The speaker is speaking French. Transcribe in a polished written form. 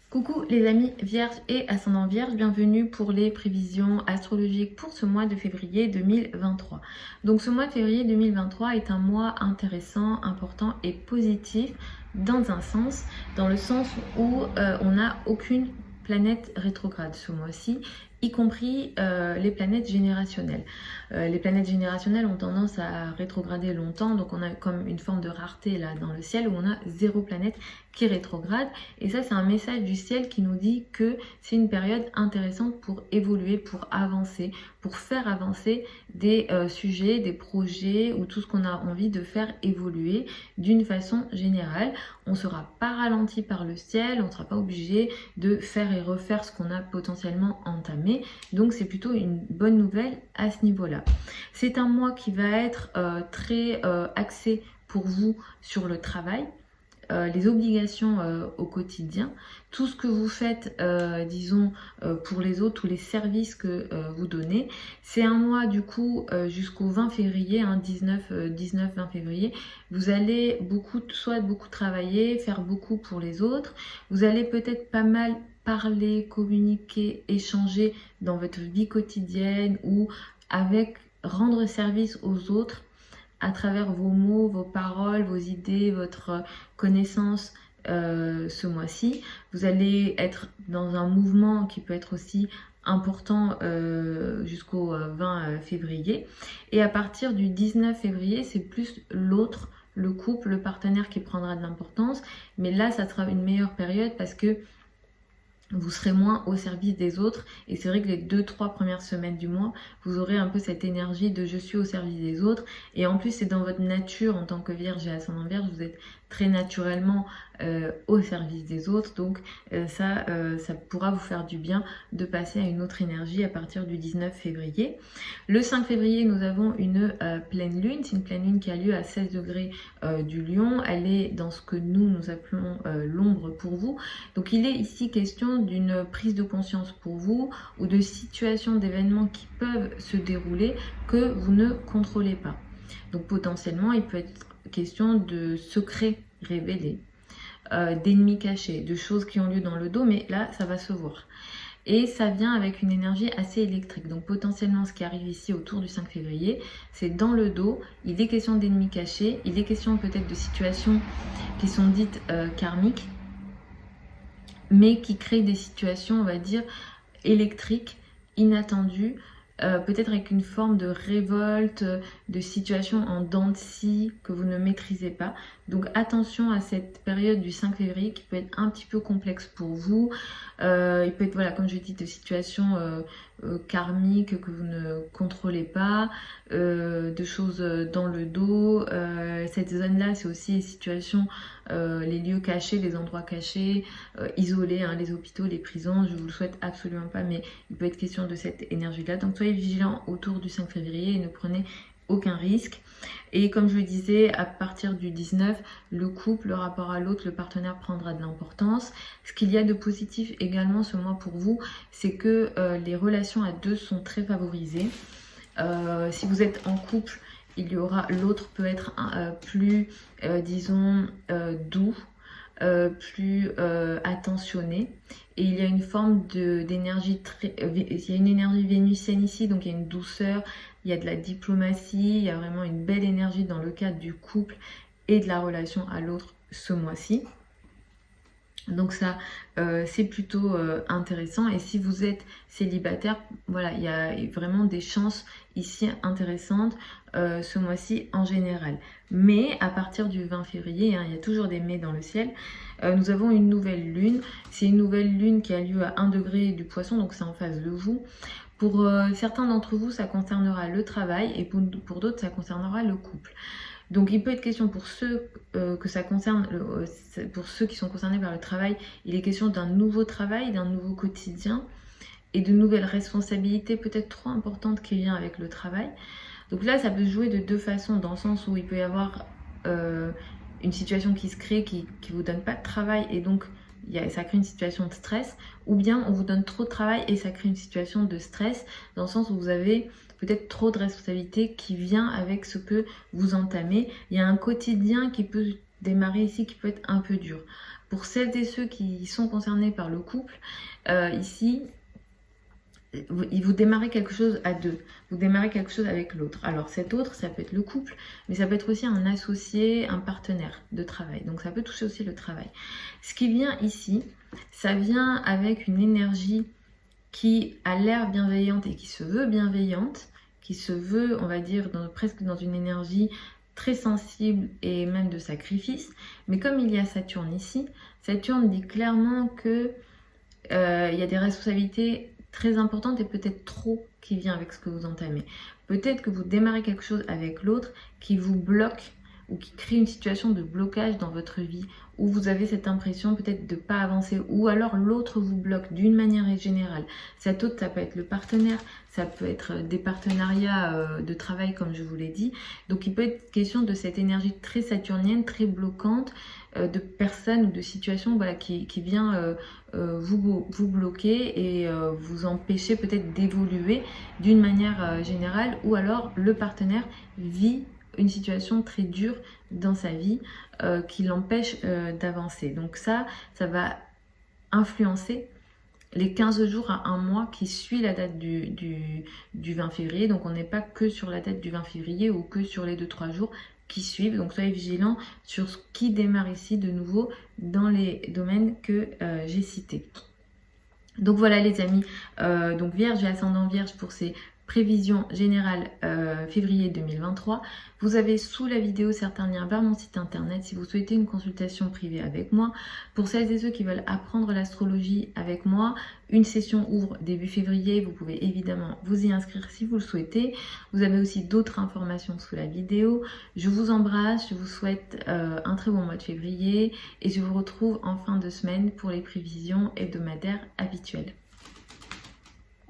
Coucou les amis vierges et ascendant vierge, bienvenue pour les prévisions astrologiques pour ce mois de février 2023. Donc ce mois de février 2023 est un mois intéressant, important et positif dans un sens, dans le sens où on n'a aucune planète rétrograde ce mois-ci, y compris les planètes générationnelles. Les planètes générationnelles ont tendance à rétrograder longtemps, donc on a comme une forme de rareté là dans le ciel où on a 0 planète qui rétrograde. Et ça, c'est un message du ciel qui nous dit que c'est une période intéressante pour évoluer, pour avancer, pour faire avancer des sujets, des projets ou tout ce qu'on a envie de faire évoluer d'une façon générale. On ne sera pas ralenti par le ciel, on ne sera pas obligé de faire et refaire ce qu'on a potentiellement entamé. Donc c'est plutôt une bonne nouvelle à ce niveau-là. C'est un mois qui va être très axé pour vous sur le travail. Les obligations au quotidien, tout ce que vous faites, disons, pour les autres, tous les services que vous donnez. C'est un mois du coup jusqu'au 20 février, 19-20 février, vous allez soit beaucoup travailler, faire beaucoup pour les autres, vous allez peut-être pas mal parler, communiquer, échanger dans votre vie quotidienne ou rendre service aux autres à travers vos mots, vos paroles, vos idées, votre connaissance ce mois-ci. Vous allez être dans un mouvement qui peut être aussi important jusqu'au 20 février. Et à partir du 19 février, c'est plus l'autre, le couple, le partenaire qui prendra de l'importance. Mais là, ça sera une meilleure période parce que vous serez moins au service des autres et c'est vrai que les 2-3 premières semaines du mois, vous aurez un peu cette énergie de je suis au service des autres et en plus c'est dans votre nature en tant que vierge et ascendant vierge, vous êtes très naturellement au service des autres, donc ça pourra vous faire du bien de passer à une autre énergie à partir du 19 février. Le 5 février, nous avons une pleine lune, c'est une pleine lune qui a lieu à 16 degrés du Lion, elle est dans ce que nous appelons l'ombre pour vous, donc il est ici question d'une prise de conscience pour vous ou de situations, d'événements qui peuvent se dérouler que vous ne contrôlez pas. Donc potentiellement, il peut être question de secrets révélés, d'ennemis cachés, de choses qui ont lieu dans le dos, mais là, ça va se voir. Et ça vient avec une énergie assez électrique. Donc potentiellement, ce qui arrive ici autour du 5 février, c'est dans le dos, il est question d'ennemis cachés, il est question peut-être de situations qui sont dites karmiques, mais qui créent des situations, on va dire, électriques, inattendues, peut-être avec une forme de révolte, de situation en dents de scie que vous ne maîtrisez pas. Donc attention à cette période du 5 février qui peut être un petit peu complexe pour vous. Il peut être, voilà, comme je dis, de situations karmiques que vous ne contrôlez pas, de choses dans le dos. Cette zone-là, c'est aussi les situations, les lieux cachés, les endroits cachés, isolés, hein, les hôpitaux, les prisons. Je vous le souhaite absolument pas, mais il peut être question de cette énergie-là. Donc soyez vigilants autour du 5 février et ne prenez aucun risque. Et comme je le disais, à partir du 19, le couple, le rapport à l'autre, le partenaire prendra de l'importance. Ce qu'il y a de positif également ce mois pour vous, c'est que les relations à deux sont très favorisées. Si vous êtes en couple, l'autre peut être plus, disons, doux, plus attentionné. Et il y a une forme d'énergie il y a une énergie vénusienne ici, donc il y a une douceur, il y a de la diplomatie, il y a vraiment une belle énergie dans le cadre du couple et de la relation à l'autre ce mois-ci. Donc ça, c'est plutôt intéressant. Et si vous êtes célibataire, voilà, il y a vraiment des chances ici intéressantes ce mois-ci en général. Mais à partir du 20 février, hein, il y a toujours des mais dans le ciel, nous avons une nouvelle lune. C'est une nouvelle lune qui a lieu à 1 degré du Poisson, donc c'est en face de vous. Pour certains d'entre vous, ça concernera le travail et pour d'autres, ça concernera le couple. Donc il peut être question pour ceux que ça concerne, pour ceux qui sont concernés par le travail, il est question d'un nouveau travail, d'un nouveau quotidien et de nouvelles responsabilités peut-être trop importantes qui viennent avec le travail. Donc là, ça peut se jouer de deux façons, dans le sens où il peut y avoir une situation qui se crée qui ne vous donne pas de travail et donc ça crée une situation de stress, ou bien on vous donne trop de travail et ça crée une situation de stress dans le sens où vous avez peut-être trop de responsabilités qui vient avec ce que vous entamez. Il y a un quotidien qui peut démarrer ici qui peut être un peu dur. Pour celles et ceux qui sont concernés par le couple, ici, vous démarrez quelque chose à deux, vous démarrez quelque chose avec l'autre. Alors cet autre, ça peut être le couple, mais ça peut être aussi un associé, un partenaire de travail. Donc ça peut toucher aussi le travail. Ce qui vient ici, ça vient avec une énergie qui a l'air bienveillante et qui se veut bienveillante, qui se veut, on va dire, presque dans une énergie très sensible et même de sacrifice. Mais comme il y a Saturne ici, Saturne dit clairement que il y a des responsabilités très importante et peut-être trop qui vient avec ce que vous entamez. Peut-être que vous démarrez quelque chose avec l'autre qui vous bloque ou qui crée une situation de blocage dans votre vie où vous avez cette impression peut-être de ne pas avancer ou alors l'autre vous bloque d'une manière générale. Cet autre, ça peut être le partenaire, ça peut être des partenariats de travail comme je vous l'ai dit. Donc il peut être question de cette énergie très saturnienne, très bloquante, de personnes ou de situations voilà, qui vient vous bloquer et vous empêcher peut-être d'évoluer d'une manière générale, ou alors le partenaire vit une situation très dure dans sa vie qui l'empêche d'avancer. Donc ça va influencer les 15 jours à un mois qui suit la date du 20 février. Donc on n'est pas que sur la date du 20 février ou que sur les 2-3 jours qui suivent. Donc soyez vigilants sur ce qui démarre ici de nouveau dans les domaines que j'ai cités. Donc voilà les amis, donc Vierge et ascendant Vierge pour ces prévisions générales février 2023. Vous avez sous la vidéo certains liens vers mon site internet si vous souhaitez une consultation privée avec moi. Pour celles et ceux qui veulent apprendre l'astrologie avec moi, une session ouvre début février. Vous pouvez évidemment vous y inscrire si vous le souhaitez. Vous avez aussi d'autres informations sous la vidéo. Je vous embrasse, je vous souhaite un très bon mois de février et je vous retrouve en fin de semaine pour les prévisions hebdomadaires habituelles.